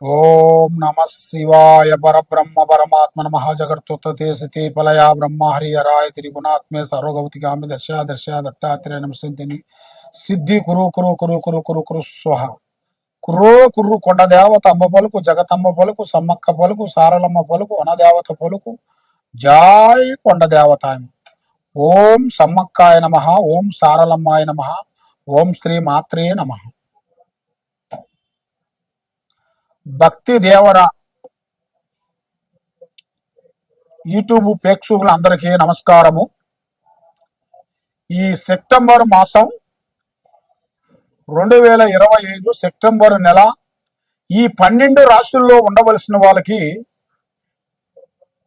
ఓం నమ శివాయ పరబ్రహ్మ పరమాత్మ నమ జగత్తుతే సతే పలయా బ్రహ్మ హరిహరాయ త్రిగుణాత్మే సర్వగౌతికామి దశ దశ దత్తాత్రేయ నమసింతిని సిద్ధి కురు కురు కురు కురు కురు కురు స్వహ కుర్రో కుర్రు కొండ దేవత అమ్మ పలుకు జగతమ్మ పలుకు సమ్మక్క పలుకు సారలమ్మ పలుకు వనదేవత పలుకు జాయ్ కొండ దేవత. ఓం సమ్మక్కాయ నమ, ఓం సారలమ్మాయ నమ, ఓం శ్రీ మాత్రే నమ. భక్తి దేవర యూట్యూబ్ ప్రేక్షకులందరికీ నమస్కారము. ఈ సెప్టెంబర్ మాసం 2025 సెప్టెంబర్ నెల ఈ 12 రాశుల్లో ఉండవలసిన వాళ్ళకి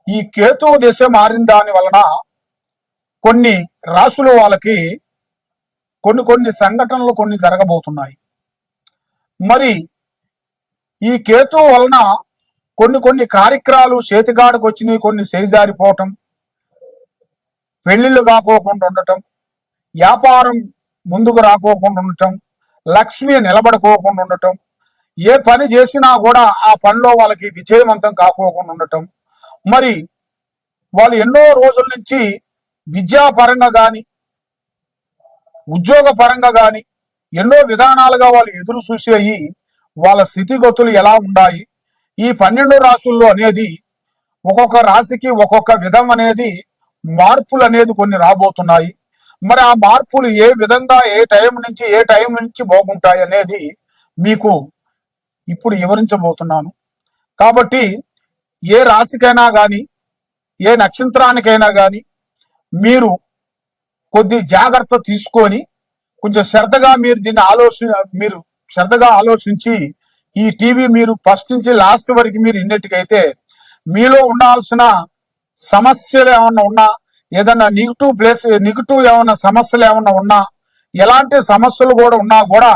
ఈ కేతు దశ మారిన దాని వలన కొన్ని రాశుల వాళ్ళకి కొన్ని సంఘటనలు కొన్ని జరగబోతున్నాయి. మరి ఈ కేతు వలన కొన్ని కార్యక్రమాలు చేతిగాడకు వచ్చినాయి, కొన్ని చేజారిపోవటం, పెళ్లిళ్ళు కాకోకుండా ఉండటం, వ్యాపారం ముందుకు రాకోకుండా ఉండటం, లక్ష్మి నిలబడుకోకుండా ఉండటం, ఏ పని చేసినా కూడా ఆ పనిలో వాళ్ళకి విజయవంతం కాకోకుండా ఉండటం. మరి వాళ్ళు ఎన్నో రోజుల నుంచి విద్యాపరంగా కానీ ఉద్యోగ పరంగా కానీ ఎన్నో విధానాలుగా వాళ్ళు ఎదురు చూసేయి వాళ్ళ స్థితిగతులు ఎలా ఉన్నాయి, ఈ 12 రాశుల్లో అనేది ఒక్కొక్క రాశికి ఒక్కొక్క విధం అనేది మార్పులు అనేది కొన్ని రాబోతున్నాయి. మరి ఆ మార్పులు ఏ విధంగా ఏ టైం నుంచి బాగుంటాయి అనేది మీకు ఇప్పుడు వివరించబోతున్నాను. కాబట్టి ఏ రాశికైనా కానీ ఏ నక్షత్రానికైనా కానీ మీరు కొద్ది జాగ్రత్త తీసుకొని కొంచెం శ్రద్ధగా మీరు దీన్ని శ్రద్ధగా ఆలోచించి ఈ టీవీ మీరు ఫస్ట్ నుంచి లాస్ట్ వరకు మీరు ఇన్నట్టుకైతే మీలో ఉండాల్సిన సమస్యలు ఏమన్నా ఉన్నా, ఏదన్నా నెగిటివ్ ఏమన్నా సమస్యలు ఏమన్నా ఉన్నా, ఎలాంటి సమస్యలు కూడా ఉన్నా కూడా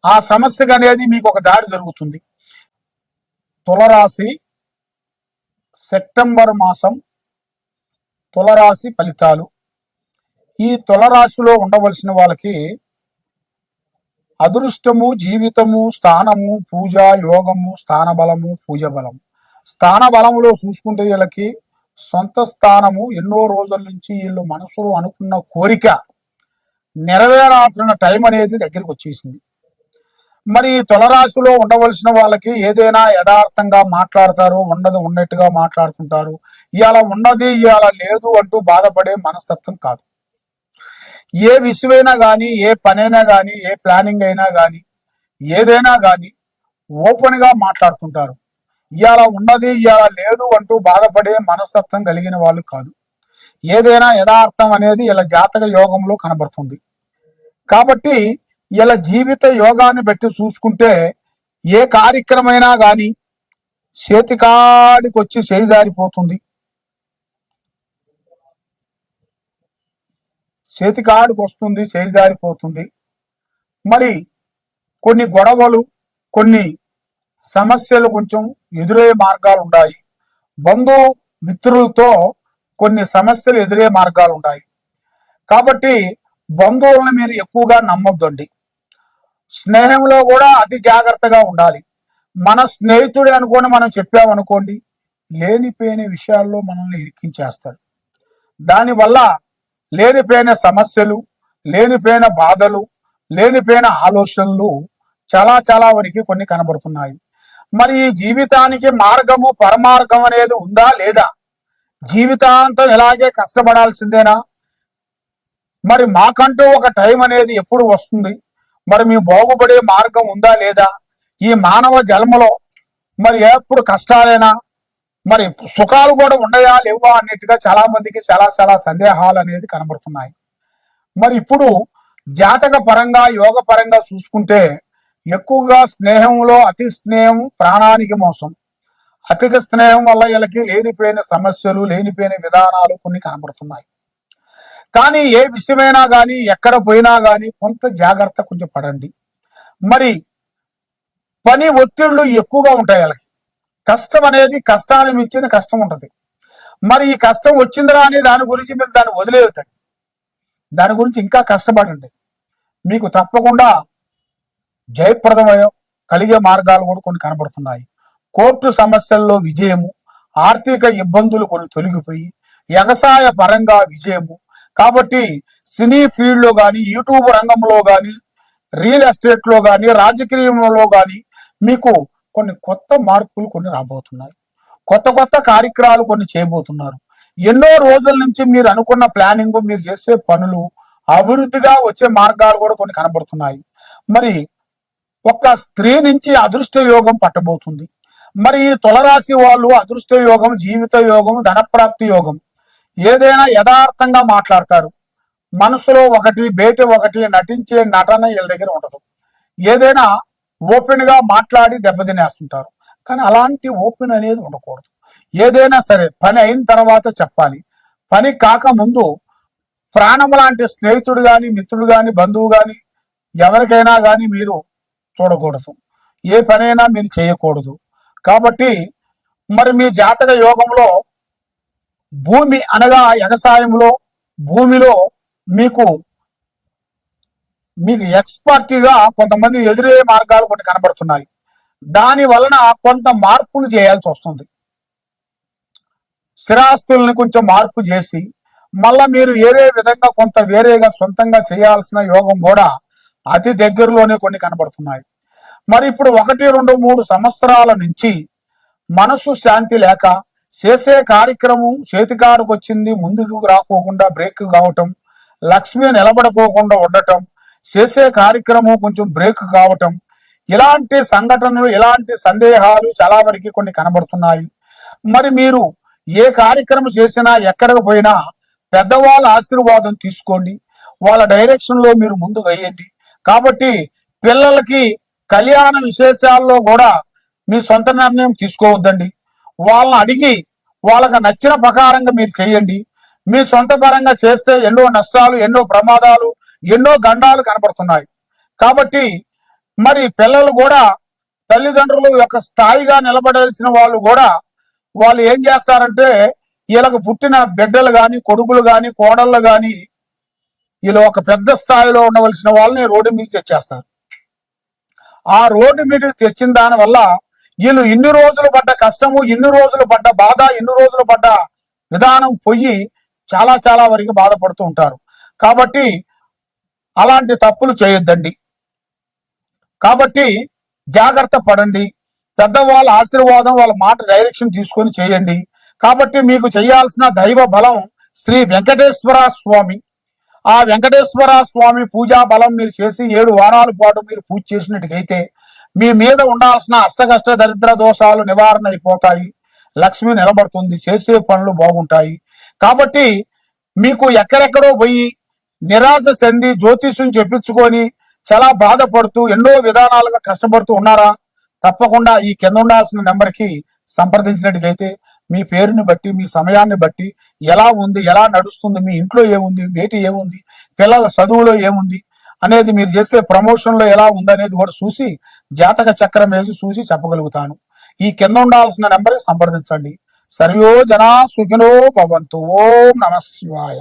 ఆ సమస్యకు అనేది మీకు ఒక దారి దొరుకుతుంది. తులరాశి సెప్టెంబర్ మాసం తులరాశి ఫలితాలు. ఈ తులరాశిలో ఉండవలసిన వాళ్ళకి అదృష్టము, జీవితము, స్థానము, పూజ, యోగము, స్థాన బలము, పూజ బలము. స్థాన బలములో చూసుకుంటే వీళ్ళకి సొంత స్థానము, ఎన్నో రోజుల నుంచి వీళ్ళు మనసులో అనుకున్న కోరిక నెరవేరాల్సిన టైం అనేది దగ్గరికి వచ్చేసింది. మరి తులరాశిలో ఉండవలసిన వాళ్ళకి ఏదైనా యథార్థంగా మాట్లాడతారు, ఉండదు ఉన్నట్టుగా మాట్లాడుతుంటారు. ఇవాళ ఉన్నది ఇవాళ లేదు అంటూ బాధపడే మనస్తత్వం కాదు. ఏ విషయమైనా కానీ, ఏ పనైనా కానీ, ఏ ప్లానింగ్ అయినా కానీ, ఏదైనా కానీ ఓపెన్ గా మాట్లాడుతుంటారు. ఇవాళ ఉన్నది ఇవాళ లేదు అంటూ బాధపడే మనస్తత్వం కలిగిన వాళ్ళు కాదు. ఏదైనా యథార్థం అనేది ఇలా జాతక యోగంలో కనబడుతుంది. కాబట్టి ఇలా జీవిత యోగాన్ని బట్టి చూసుకుంటే ఏ కార్యక్రమైనా కానీ చేతికాడికి వచ్చి చేజారిపోతుంది, చేతికాడికి వస్తుంది, చేజారిపోతుంది. మరి కొన్ని గొడవలు, కొన్ని సమస్యలు కొంచెం ఎదురయ్యే మార్గాలు ఉన్నాయి. బంధు మిత్రులతో కొన్ని సమస్యలు ఎదురయ్యే మార్గాలు ఉన్నాయి. కాబట్టి బంధువులను మీరు ఎక్కువగా నమ్మొద్దండి. స్నేహంలో కూడా అతి జాగ్రత్తగా ఉండాలి. మన స్నేహితుడే అనుకోని మనం చెప్పామనుకోండి, లేనిపోయిన విషయాల్లో మనల్ని ఇరికించేస్తాడు. దానివల్ల లేనిపోయిన సమస్యలు, లేనిపోయిన బాధలు, లేనిపోయిన ఆలోచనలు చాలా వరకు కొన్ని కనబడుతున్నాయి. మరి ఈ జీవితానికి మార్గము, పరమార్గం అనేది ఉందా లేదా? జీవితాంతం ఇలాగే కష్టపడాల్సిందేనా? మరి మాకంటూ ఒక టైం అనేది ఎప్పుడు వస్తుంది? మరి మీ బాగుపడే మార్గం ఉందా లేదా? ఈ మానవ జన్మలో మరి ఎప్పుడు కష్టాలేనా? మరి సుఖాలు కూడా ఉన్నాయా లేవా అన్నట్టుగా చాలా మందికి చాలా సందేహాలు అనేది కనబడుతున్నాయి. మరి ఇప్పుడు జాతక పరంగా, యోగ పరంగా చూసుకుంటే ఎక్కువగా స్నేహంలో అతి స్నేహం ప్రాణానికి మోసం. అధిక స్నేహం వల్ల వీళ్ళకి లేనిపోయిన సమస్యలు, లేనిపోయిన విధానాలు కొన్ని కనబడుతున్నాయి. కానీ ఏ విషయమైనా కానీ, ఎక్కడ పోయినా కానీ కొంత జాగ్రత్త కొంచెం పడండి. మరి పని ఒత్తిళ్లు ఎక్కువగా ఉంటాయి వీళ్ళకి. కష్టం అనేది కష్టాన్ని మించిన కష్టం ఉంటుంది. మరి ఈ కష్టం వచ్చిందిరా అని దాని గురించి మీరు దాన్ని వదిలేయొద్దండి. దాని గురించి ఇంకా కష్టపడండి. మీకు తప్పకుండా జయప్రదమైన కలిగే మార్గాలు కూడా కొన్ని కనబడుతున్నాయి. కోర్టు సమస్యల్లో విజయము, ఆర్థిక ఇబ్బందులు కొన్ని తొలగిపోయి వ్యవసాయ పరంగా విజయము. కాబట్టి సినీ ఫీల్డ్ లో కానీ, యూట్యూబ్ రంగంలో కానీ, రియల్ ఎస్టేట్ లో కానీ, రాజకీయంలో కానీ మీకు కొన్ని కొత్త మార్పులు కొన్ని రాబోతున్నాయి. కొత్త కొత్త కార్యక్రమాలు కొన్ని చేయబోతున్నారు. ఎన్నో రోజుల నుంచి మీరు అనుకున్న ప్లానింగ్, మీరు చేసే పనులు అభివృద్ధిగా వచ్చే మార్గాలు కూడా కొన్ని కనబడుతున్నాయి. మరి ఒక స్త్రీ నుంచి అదృష్ట యోగం పట్టబోతుంది. మరి ఈ తులరాశి వాళ్ళు అదృష్ట యోగం, జీవిత యోగం, ధనప్రాప్తి యోగం ఏదైనా యథార్థంగా మాట్లాడతారు. మనసులో ఒకటి, బయట ఒకటి, నటించే నటన వీళ్ళ దగ్గర ఉండదు. ఏదైనా ఓపెన్ గా మాట్లాడి దెబ్బతినేస్తుంటారు. కానీ అలాంటి ఓపెన్ అనేది ఉండకూడదు. ఏదైనా సరే పని అయిన తర్వాత చెప్పాలి. పని కాక ముందు ప్రాణం లాంటి స్నేహితుడు గాని, మిత్రుడు గాని, బంధువు గాని ఎవరికైనా గాని మీరు చూడకూడదు. ఏ పనైనా మీరు చేయకూడదు. కాబట్టి మరి మీ జాతక యోగంలో భూమి అనగా వ్యవసాయంలో భూమిలో మీకు మీకు ఎక్స్పర్ట్గా కొంతమంది ఎదురయ్యే మార్గాలు కొన్ని కనబడుతున్నాయి. దాని వలన కొంత మార్పులు చేయాల్సి వస్తుంది. స్థిరాస్తుల్ని కొంచెం మార్పు చేసి మళ్ళా మీరు వేరే విధంగా కొంత వేరేగా సొంతంగా చేయాల్సిన యోగం కూడా అతి దగ్గరలోనే కొన్ని కనబడుతున్నాయి. మరి ఇప్పుడు 1, 2, 3 సంవత్సరాల నుంచి మనసు శాంతి లేక చేసే కార్యక్రమం చేతికాడుకు వచ్చింది ముందుకు రాకోకుండా బ్రేక్ కావటం, లక్ష్మి నిలబడుకోకుండా ఉండటం, చేసే కార్యక్రమం కొంచెం బ్రేక్ కావటం, ఇలాంటి సంఘటనలు, ఇలాంటి సందేహాలు చాలా వరకు కొన్ని కనబడుతున్నాయి. మరి మీరు ఏ కార్యక్రమం చేసినా, ఎక్కడికి పోయినా పెద్దవాళ్ళ ఆశీర్వాదం తీసుకోండి. వాళ్ళ డైరెక్షన్ లో మీరు ముందు వేయండి. కాబట్టి పిల్లలకి కళ్యాణ విశేషాల్లో కూడా మీ సొంత నిర్ణయం తీసుకోవద్దండి. వాళ్ళని అడిగి వాళ్ళకి నచ్చిన ప్రకారంగా మీరు చేయండి. మీ సొంత పరంగా చేస్తే ఎన్నో నష్టాలు, ఎన్నో ప్రమాదాలు, ఎన్నో గండాలు కనబడుతున్నాయి. కాబట్టి మరి పిల్లలు కూడా తల్లిదండ్రులు యొక్క స్థాయిగా నిలబడాల్సిన వాళ్ళు కూడా వాళ్ళు ఏం చేస్తారంటే వీళ్ళకు పుట్టిన బిడ్డలు కానీ, కొడుకులు కానీ, కోడళ్ళు కానీ వీళ్ళు ఒక పెద్ద స్థాయిలో ఉండవలసిన వాళ్ళని రోడ్డు మీద తెచ్చేస్తారు. ఆ రోడ్డు మీద తెచ్చిన దాని వల్ల వీళ్ళు ఇన్ని రోజులు పడ్డ కష్టము, ఇన్ని రోజులు పడ్డ బాధ, ఇన్ని రోజులు పడ్డ విధానం పోయి చాలా చాలా వరకు బాధపడుతూ ఉంటారు. కాబట్టి అలాంటి తప్పులు చేయొద్దండి. కాబట్టి జాగ్రత్త పడండి. పెద్దవాళ్ళ ఆశీర్వాదం, వాళ్ళ మాట డైరెక్షన్ తీసుకొని చేయండి. కాబట్టి మీకు చేయాల్సిన దైవ బలం శ్రీ వెంకటేశ్వర స్వామి. ఆ వెంకటేశ్వర స్వామి పూజా బలం మీరు చేసి 7 వారాల పాటు మీరు పూజ చేసినట్టుగైతే మీ మీద ఉండాల్సిన అష్టకష్ట దరిద్ర దోషాలు నివారణ అయిపోతాయి. లక్ష్మి నిలబడుతుంది, చేసే పనులు బాగుంటాయి. కాబట్టి మీకు ఎక్కడెక్కడో పోయి నిరాశ చెంది జ్యోతిష్యం చెప్పించుకొని చాలా బాధపడుతూ ఎన్నో విధానాలుగా కష్టపడుతూ ఉన్నారా? తప్పకుండా ఈ కింద ఉండాల్సిన నెంబర్కి సంప్రదించినట్టుగైతే మీ పేరుని బట్టి, మీ సమయాన్ని బట్టి ఎలా ఉంది, ఎలా నడుస్తుంది, మీ ఇంట్లో ఏముంది, బయట ఏముంది, పిల్లల చదువులో ఏముంది అనేది, మీరు చేసే ప్రమోషన్లో ఎలా ఉంది అనేది కూడా చూసి జాతక చక్రం వేసి చూసి చెప్పగలుగుతాను. ఈ కింద ఉండాల్సిన నెంబర్కి సంప్రదించండి. సర్వో జనా సుఖినో భవంతు. ఓం నమః శివాయ.